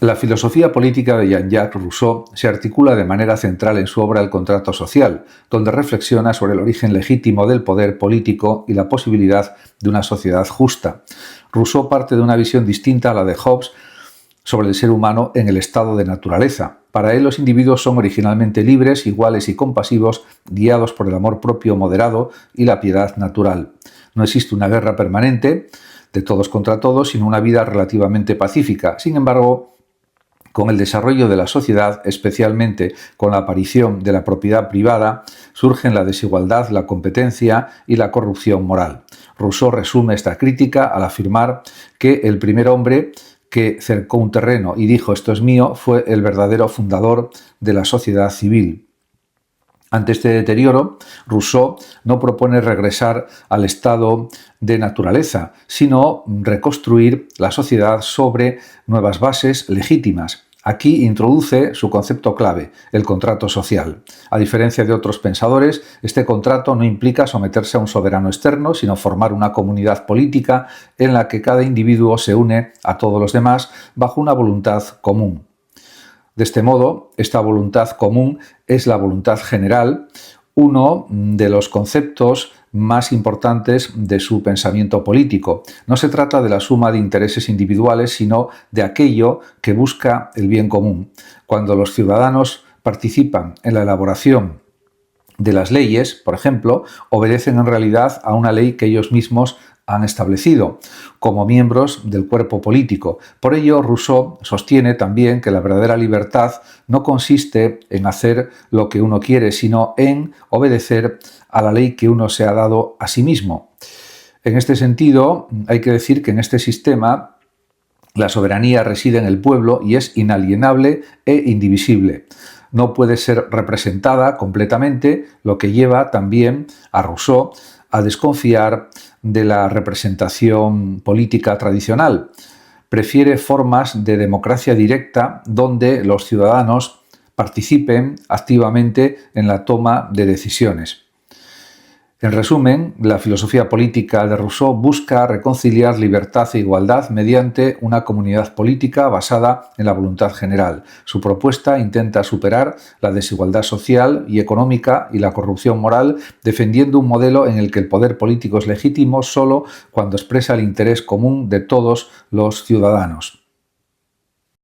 La filosofía política de Jean-Jacques Rousseau se articula de manera central en su obra El contrato social, donde reflexiona sobre el origen legítimo del poder político y la posibilidad de una sociedad justa. Rousseau parte de una visión distinta a la de Hobbes sobre el ser humano en el estado de naturaleza. Para él, los individuos son originalmente libres, iguales y compasivos, guiados por el amor propio moderado y la piedad natural. No existe una guerra permanente de todos contra todos, sino una vida relativamente pacífica. Sin embargo, con el desarrollo de la sociedad, especialmente con la aparición de la propiedad privada, surgen la desigualdad, la competencia y la corrupción moral. Rousseau resume esta crítica al afirmar que el primer hombre que cercó un terreno y dijo «esto es mío» fue el verdadero fundador de la sociedad civil. Ante este deterioro, Rousseau no propone regresar al estado de naturaleza, sino reconstruir la sociedad sobre nuevas bases legítimas. Aquí introduce su concepto clave, el contrato social. A diferencia de otros pensadores, este contrato no implica someterse a un soberano externo, sino formar una comunidad política en la que cada individuo se une a todos los demás bajo una voluntad común. De este modo, esta voluntad común es la voluntad general, uno de los conceptos más importantes de su pensamiento político. No se trata de la suma de intereses individuales, sino de aquello que busca el bien común. Cuando los ciudadanos participan en la elaboración de las leyes, por ejemplo, obedecen en realidad a una ley que ellos mismos han establecido como miembros del cuerpo político. Por ello, Rousseau sostiene también que la verdadera libertad no consiste en hacer lo que uno quiere, sino en obedecer a la ley que uno se ha dado a sí mismo. En este sentido, hay que decir que en este sistema la soberanía reside en el pueblo y es inalienable e indivisible. No puede ser representada completamente, lo que lleva también a Rousseau a desconfiar de la representación política tradicional. Prefiere formas de democracia directa donde los ciudadanos participen activamente en la toma de decisiones. En resumen, la filosofía política de Rousseau busca reconciliar libertad e igualdad mediante una comunidad política basada en la voluntad general. Su propuesta intenta superar la desigualdad social y económica y la corrupción moral, defendiendo un modelo en el que el poder político es legítimo solo cuando expresa el interés común de todos los ciudadanos.